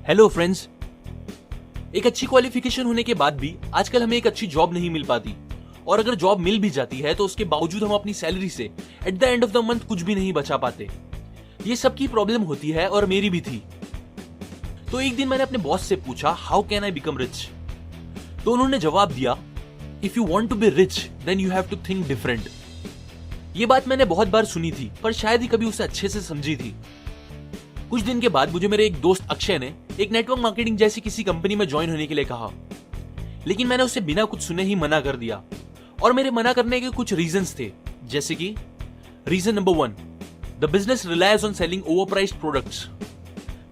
Hello friends. एक अच्छी qualification होने के बाद भी आजकल हमें एक अच्छी जॉब नहीं मिल पाती, और अगर जॉब मिल भी जाती है तो उसके बावजूद हम अपनी सैलरी से at the end of the month कुछ भी नहीं बचा पाते। ये सबकी प्रॉब्लम होती है और मेरी भी थी। तो एक दिन मैंने अपने बॉस से पूछा, how can I become rich? तो उन्होंने जवाब दिया, if you want to be rich then you have to think different. ये बात मैंने बहुत बार सुनी थी, पर शायद ही कभी उसे अच्छे से समझी थी। कुछ दिन के बाद मुझे मेरे एक दोस्त अक्षय ने एक नेटवर्क मार्केटिंग जैसी किसी कंपनी में ज्वाइन होने के लिए कहा, लेकिन मैंने उसे बिना कुछ सुने ही मना कर दिया। और मेरे मना करने के कुछ रीजंस थे, जैसे कि reason number 1, the business relies on selling overpriced products.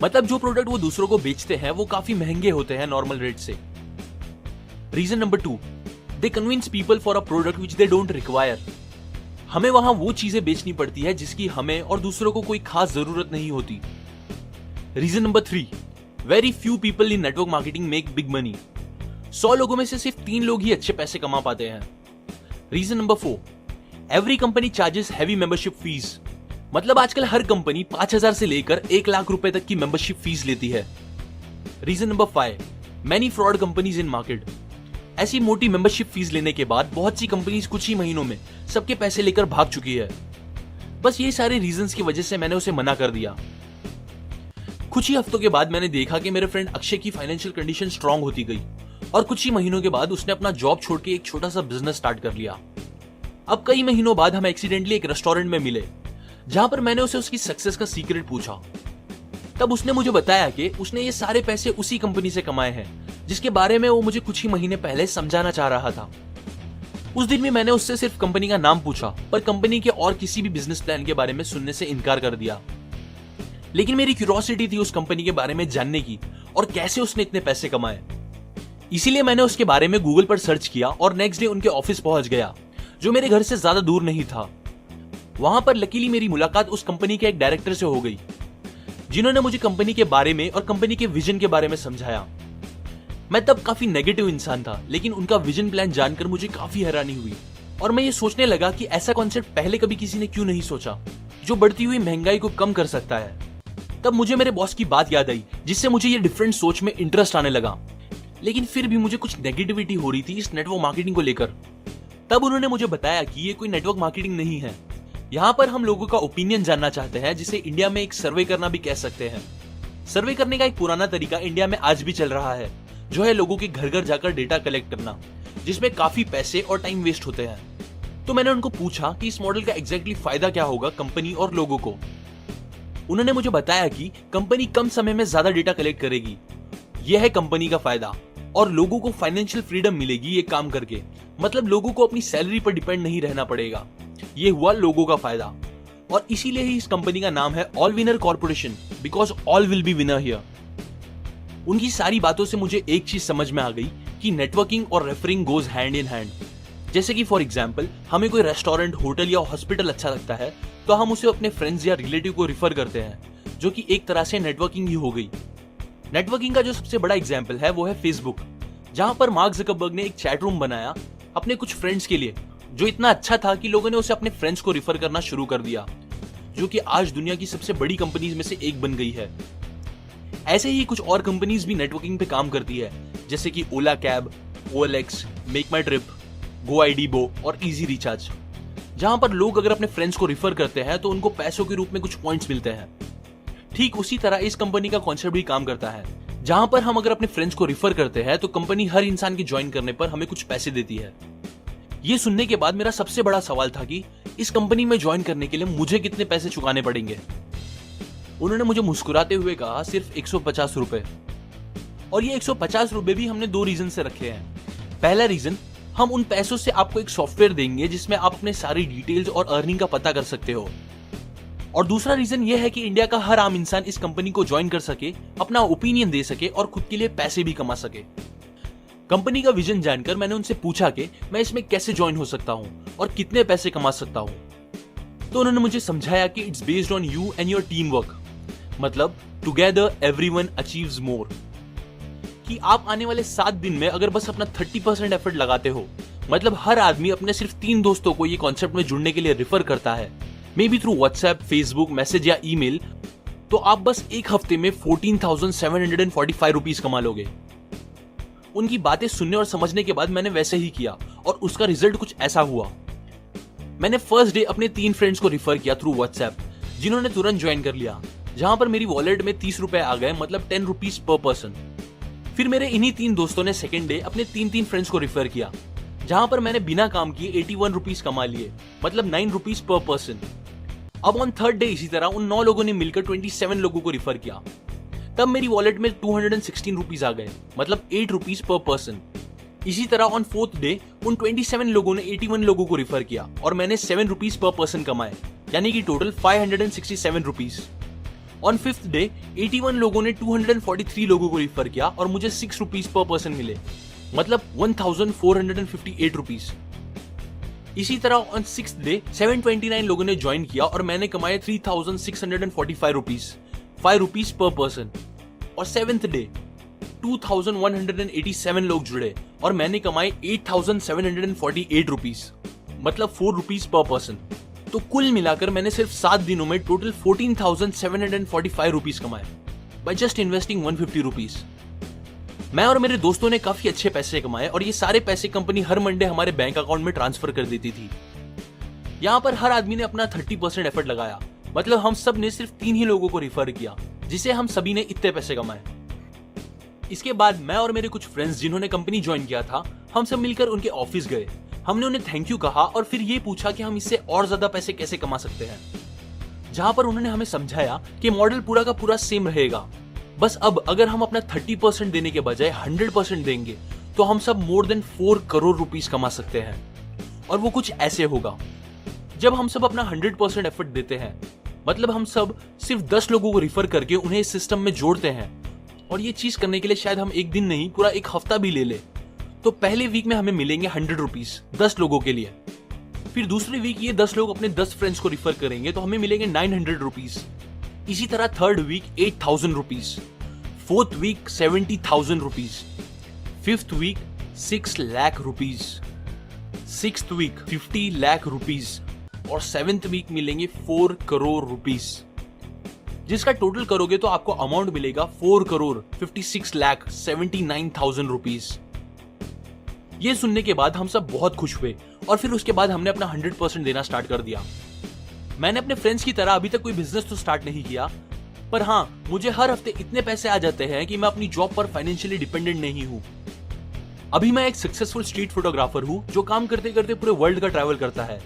मतलब जो प्रोडक्ट वो दूसरों को बेचते हैं वो काफी महंगे होते हैं नॉर्मल रेट से। Reason number 2, they convince people for a product which they don't require. हमें वहां वो चीजें बेचनी पड़ती है जिसकी हमें और दूसरों को कोई खास जरूरत नहीं होती। Reason number 3, very few people in network marketing make big money. 100 लोगों में से सिर्फ 3 लोग ही अच्छे पैसे कमा पाते हैं। Reason number 4, every company charges heavy membership fees. मतलब आजकल हर कंपनी 5,000 से लेकर 1 लाख रुपए तक की मेंबरशिप फीस लेती है। Reason number 5, many fraud companies in market. ऐसी मोटी मेंबरशिप फीस लेने के बाद बहुत सी कंपनीज कुछ ही महीनों में सबके पैसे लेकर भाग चुकी है। बस ये सारे रीजंस की वजह से मैंने उसे मना कर दिया। कुछ ही हफ्तों के बाद मैंने देखा कि मेरे फ्रेंड अक्षय की फाइनेंशियल कंडीशन स्ट्रांग होती गई, और कुछ ही महीनों के बाद उसने अपना जॉब छोड़ के एक छोटा सा बिजनेस स्टार्ट कर लिया। अब कई महीनों बाद हम एक्सीडेंटली एक रेस्टोरेंट में मिले, जहां पर मैंने उसे उसकी सक्सेस का सीक्रेट पूछा। तब उसने मुझे बताया कि उसने ये सारे पैसे उसी कंपनी से कमाए हैं जिसके बारे में वो मुझे कुछ ही महीने पहले समझाना चाह रहा था। उस दिन भी मैंने उससे सिर्फ कंपनी का नाम पूछा, पर कंपनी के और किसी भी बिजनेस प्लान के बारे में सुनने से इनकार कर दिया। लेकिन मेरी क्यूरियोसिटी थी उस कंपनी के बारे में जानने की, और कैसे उसने इतने पैसे कमाए। इसीलिए मैंने उसके बारे में गूगल पर सर्च किया और नेक्स्ट डे उनके ऑफिस पहुंच गया, जो मेरे घर से ज्यादा दूर नहीं था। वहां पर लकीली मेरी मुलाकात उस कंपनी के एक डायरेक्टर से हो गई, जिन्होंने मुझे कंपनी के बारे में और कंपनी के विजन के बारे में समझाया। मैं तब काफी नेगेटिव इंसान था, लेकिन उनका विजन प्लान जानकर मुझे काफी हैरानी हुई, और मैं ये सोचने लगा कि ऐसा कॉन्सेप्ट पहले कभी किसी ने क्यों नहीं सोचा, जो बढ़ती हुई महंगाई को कम कर सकता है। तब मुझे मेरे बॉस की बात याद आई, जिससे मुझे ये डिफरेंट सोच में इंटरेस्ट आने लगा। लेकिन फिर भी मुझे कुछ नेगेटिविटी हो रही थी इस नेटवर्क मार्केटिंग को लेकर। तब उन्होंने मुझे बताया कि ये कोई नेटवर्क मार्केटिंग नहीं है, यहाँ पर हम लोगों का ओपिनियन जानना चाहते हैं, जिसे इंडिया में एक सर्वे करना भी कह सकते हैं। सर्वे करने का एक पुराना तरीका इंडिया में आज भी चल रहा है, जो है लोगों के घर घर जाकर डेटा कलेक्ट करना, जिसमें काफी पैसे और टाइम वेस्ट होते हैं। तो मैंने उनको पूछा कि इस मॉडल का एग्जैक्टली फायदा क्या होगा कंपनी और लोगों को। उन्होंने मुझे बताया कि कंपनी कम समय में ज्यादा डेटा कलेक्ट करेगी, यह है कंपनी का फायदा, और लोगों को फाइनेंशियल फ्रीडम मिलेगी ये काम करके। मतलब लोगों को अपनी सैलरी पर डिपेंड नहीं रहना पड़ेगा। ये हुआ लोगों का फायदा, और इसीलिए ही इस कंपनी का नाम है all winner corporation, because all will be winner here. उनकी सारी बातों से मुझे एक चीज समझ में आ गई कि नेटवर्किंग और referring goes hand in hand. जैसे कि फॉर एग्जांपल, हमें कोई रेस्टोरेंट, होटल या हॉस्पिटल अच्छा लगता है तो हम उसे अपने फ्रेंड्स या रिलेटिव को रिफर करते हैं, जो कि एक तरह से नेटवर्किंग ही हो गई। नेटवर्किंग का जो सबसे बड़ा एग्जाम्पल है वो है फेसबुक, जहां पर मार्क ज़करबर्ग ने एक चैट रूम बनाया अपने कुछ फ्रेंड्स के लिए, जो इतना अच्छा था कि लोगों ने उसे अपने फ्रेंड्स को रिफर करना शुरू कर दिया, जो कि आज दुनिया की सबसे बड़ी कंपनीज में से एक बन गई है। ऐसे ही कुछ और कंपनीज भी नेटवर्किंग पे काम करती है, जैसे कि ओला कैब, OLX, मेक माई ट्रिप, GoIDbo और इजी रिचार्ज, जहां पर लोग अगर अपने फ्रेंड्स को रिफर करते हैं तो उनको पैसों के रूप में कुछ पॉइंट्स मिलते हैं। ठीक उसी तरह इस कंपनी का कॉन्सेप्ट भी काम करता है, जहां पर हम अगर अपने फ्रेंड्स को रिफर करते हैं तो कंपनी हर इंसान के ज्वाइन करने पर हमें कुछ पैसे देती है। ये सुनने के बाद मेरा सबसे बड़ा सवाल था कि इस कंपनी में ज्वाइन करने के लिए मुझे कितने पैसे चुकाने पड़ेंगे। उन्होंने मुझे मुस्कुराते हुए कहा, सिर्फ 150 रुपए। और ये 150 रुपए भी हमने 2 रीजन से रखे हैं। पहला रीजन, हम उन पैसों से आपको एक सॉफ्टवेयर देंगे जिसमें आप अपने सारी डिटेल्स और अर्निंग का पता कर सकते हो। और दूसरा रीजन यह है कि इंडिया का हर आम इंसान इस कंपनी को ज्वाइन कर सके, अपना ओपिनियन दे सके और खुद के लिए पैसे भी कमा सके। कंपनी का विजन जानकर मैंने उनसे पूछा कि मैं इसमें कैसे ज्वाइन हो सकता हूं और कितने पैसे कमा सकता हूं। तो उन्होंने मुझे समझाया कि it's based on you and your team work. मतलब टुगेदर एवरीवन अचीव्स मोर, कि आप आने वाले 7 दिन में अगर बस अपना 30% एफर्ट लगाते हो, मतलब हर आदमी अपने सिर्फ 3 दोस्तों को ये कॉन्सेप्ट में जुड़ने के लिए रिफर करता है, may be through WhatsApp, Facebook message या ईमेल, तो आप बस एक हफ्ते में 14,745 रुपीज कमा लोगे। उनकी बातें सुनने और समझने के बाद मैंने वैसे ही किया और उसका रिजल्ट कुछ ऐसा हुआ। मैंने फर्स्ट डे अपने 3 फ्रेंड्स को रिफर किया थ्रू व्हाट्सएप, जिन्होंने तुरंत ज्वाइन कर लिया, जहां पर मेरी वॉलेट में 30 रुपए आ गए, मतलब 10 रुपीज पर पर्सन। फिर मेरे इन्हीं 3 दोस्तों ने सेकेंड डे अपने 3 फ्रेंड्स को रिफर किया, जहां पर मैंने बिना काम किए 81 रुपीज कमा लिए, मतलब 9 रुपीज पर पर्सन। अब ऑन थर्ड डे इसी तरह उन 9 लोगों ने मिलकर 27 लोगों को रिफर किया, तब मेरी वॉलेट में 216 रुपीज आ गए, मतलब 8 रुपीज पर पर्सन। इसी तरह ऑन फोर्थ डे उन 27 लोगों ने 81 लोगों को रिफर किया और मैंने 7 रुपीज पर पर्सन कमाए, यानी कि total 567 rupees. On fifth day 81 लोगों ने 243 लोगों को रिफर किया और मुझे 6 रुपीज पर पर्सन मिले, मतलब 1458 रुपीज। इसी तरह ऑन सिक्स्थ डे 729 लोगों ने ज्वाइन किया और मैंने कमाए 3645 रुपीज, 5 रुपीज पर पर्सन। और सेवेंथ डे 2187 लोग जुड़े और मैंने कमाए 8748 रुपीज, मतलब 4 रुपीज पर पर्सन। तो कुल मिलाकर मैंने सिर्फ 7 दिनों में टोटल 14,745 रुपीज कमाए बाय जस्ट इन्वेस्टिंग 150 रुपीज। मैं और मेरे दोस्तों ने काफी अच्छे पैसे कमाए और ये सारे पैसे कंपनी हर मंडे हमारे बैंक अकाउंट में ट्रांसफर कर देती थी। यहाँ पर हर आदमी ने अपना 30% एफर्ट लगाया, मतलब हम सब ने सिर्फ 3 ही लोगों को रिफर किया, जिसे हम सभी ने इतने पैसे कमाए। इसके बाद मैं और मेरे कुछ फ्रेंड्स जिन्होंने कंपनी ज्वाइन किया था, हम सब मिलकर उनके ऑफिस गए। हमने उन्हें थैंक यू कहा और फिर ये पूछा कि हम इससे और ज्यादा पैसे कैसे कमा सकते हैं, जहां पर उन्होंने हमें समझाया कि मॉडल पूरा का पूरा सेम रहेगा, बस अब अगर हम अपना 30% देने के बजाय 100% देंगे तो हम सब मोर देन 4 करोड़ रुपीस कमा सकते हैं। और वो कुछ ऐसे होगा, जब हम सब अपना 100% एफर्ट देते हैं, मतलब हम सब सिर्फ 10 लोगों को रिफर करके उन्हें इस सिस्टम में जोड़ते हैं, और ये चीज करने के लिए शायद हम एक दिन नहीं पूरा एक हफ्ता भी ले ले, तो पहले वीक में हमें मिलेंगे 100 रुपीस 10 लोगों के लिए। फिर दूसरे वीक ये 10 लोग अपने 10 फ्रेंड्स को रिफर करेंगे तो हमें मिलेंगे 900 रुपीस। इसी तरह third week 8,000 rupees, fourth week 70,000 rupees, fifth week 6 lakh rupees, sixth week 50 lakh rupees और सेवेंथ वीक मिलेंगे 4 करोड़ रुपीस, जिसका टोटल करोगे तो आपको अमाउंट मिलेगा 4 करोड़ 56 लाख 79,000 रुपीस। ये सुनने के बाद हम सब बहुत खुश हुए और फिर उसके बाद हमने अपना 100% देना स्टार्ट कर दिया। मैंने अपने फ्रेंड्स की तरह अभी तक कोई बिजनेस तो स्टार्ट नहीं किया, पर हाँ, मुझे हर हफ्ते इतने पैसे आ जाते हैं कि मैं अपनी जॉब पर फाइनेंशियली डिपेंडेंट नहीं हूँ। अभी मैं एक सक्सेसफुल स्ट्रीट फोटोग्राफर हूँ जो काम करते करते पूरे वर्ल्ड का ट्रैवल करता है।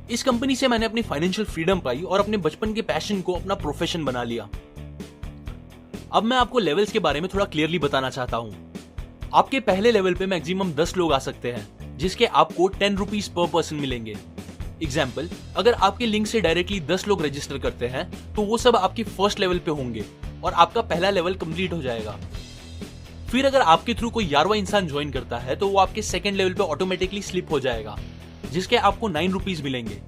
इस कंपनी से मैंने अपनी फाइनेंशियल फ्रीडम पाई और अपने बचपन के पैशन को अपना प्रोफेशन बना लिया। अब मैं आपको लेवल्स के बारे में थोड़ा क्लियरली बताना चाहता हूँ। आपके पहले लेवल पे मैक्सिमम 10 लोग आ सकते हैं, जिसके आपको 10 रुपीज पर पर्सन मिलेंगे। एग्जाम्पल, अगर आपके लिंक से डायरेक्टली 10 लोग रजिस्टर करते हैं तो वो सब आपके फर्स्ट लेवल पे होंगे और आपका पहला लेवल कंप्लीट हो जाएगा। फिर अगर आपके थ्रू कोई 11वां इंसान ज्वाइन करता है तो वो आपके सेकंड लेवल पे ऑटोमेटिकली स्लिप हो जाएगा, जिसके आपको 9 रुपीज मिलेंगे।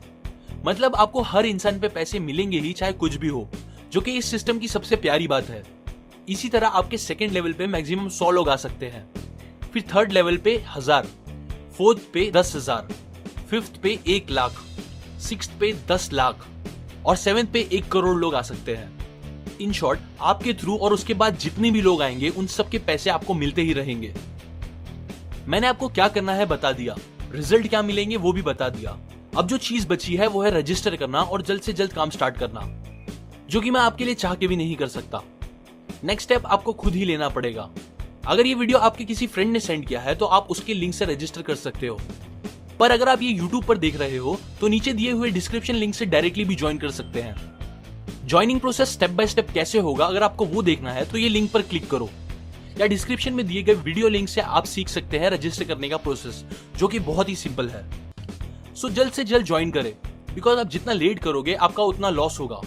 मतलब आपको हर इंसान पे पैसे मिलेंगे ही, चाहे कुछ भी हो, जो कि इस सिस्टम की सबसे प्यारी बात है। इसी तरह आपके सेकंड लेवल पे मैक्सिमम 100 लोग आ सकते हैं, फिर थर्ड लेवल पे 1000, फोर्थ पे 10,000, फिफ्थ पे 1 लाख, सिक्स्थ पे 10 लाख और सेवेंथ पे 1 करोड़ लोग आ सकते हैं। इन शॉर्ट, आपके थ्रू और उसके बाद जितने भी लोग आएंगे उन सब के पैसे आपको मिलते ही रहेंगे। मैंने आपको क्या करना है बता दिया, रिजल्ट क्या मिलेंगे वो भी बता दिया। अब जो चीज बची है वो है रजिस्टर करना और जल्द से जल्द काम स्टार्ट करना, जो कि मैं आपके लिए चाह के भी नहीं कर सकता। नेक्स्ट स्टेप आपको खुद ही लेना पड़ेगा। अगर ये वीडियो आपके किसी फ्रेंड ने सेंड किया है तो आप उसके लिंक से रजिस्टर कर सकते हो, पर अगर आप ये YouTube पर देख रहे हो तो नीचे दिए हुए डिस्क्रिप्शन लिंक से डायरेक्टली भी ज्वाइन कर सकते हैं। Joining process step by step कैसे होगा, अगर आपको वो देखना है तो ये लिंक पर क्लिक करो, या डिस्क्रिप्शन में दिए गए वीडियो लिंक से आप सीख सकते हैं रजिस्टर करने का प्रोसेस, जो कि बहुत ही सिंपल है। सो जल्द से जल्द ज्वाइन करें, बिकॉज आप जितना लेट करोगे आपका उतना लॉस होगा।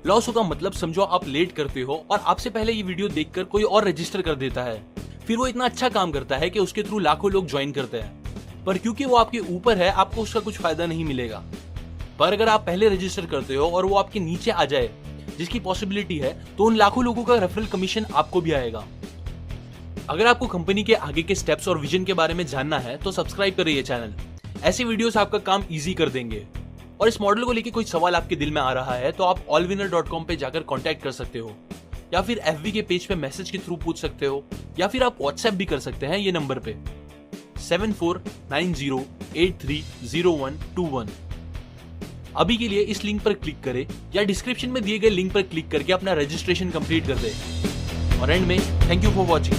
लॉस होगा मतलब समझो आप लेट करते हो और आपसे पहले ये वीडियो देखकर कोई और रजिस्टर कर देता है, फिर वो इतना अच्छा काम करता है कि उसके थ्रू लाखों लोग ज्वाइन करते हैं, पर क्योंकि वो आपके ऊपर है आपको उसका कुछ फायदा नहीं मिलेगा। पर अगर आप पहले रजिस्टर करते हो और वो आपके नीचे आ जाए, जिसकी पॉसिबिलिटी है, तो उन लाखों लोगों का रेफरल कमीशन आपको भी आएगा। अगर आपको कंपनी के आगे के स्टेप्स और विजन के बारे में जानना है तो सब्सक्राइब करिए चैनल। ऐसे वीडियोस आपका काम इजी कर देंगे। और इस मॉडल को लेके कोई सवाल आपके दिल में आ रहा है तो आप allwinner.com पे जाकर कांटेक्ट कर सकते हो, या फिर FB के पेज पे मैसेज के थ्रू पूछ सकते हो, या फिर आप व्हाट्सएप भी कर सकते हैं ये नंबर पे 7490830121। अभी के लिए इस लिंक पर क्लिक करें या डिस्क्रिप्शन में दिए गए लिंक पर क्लिक करके अपना रजिस्ट्रेशन कंप्लीट कर दें। और एंड में थैंक यू फॉर वॉचिंग।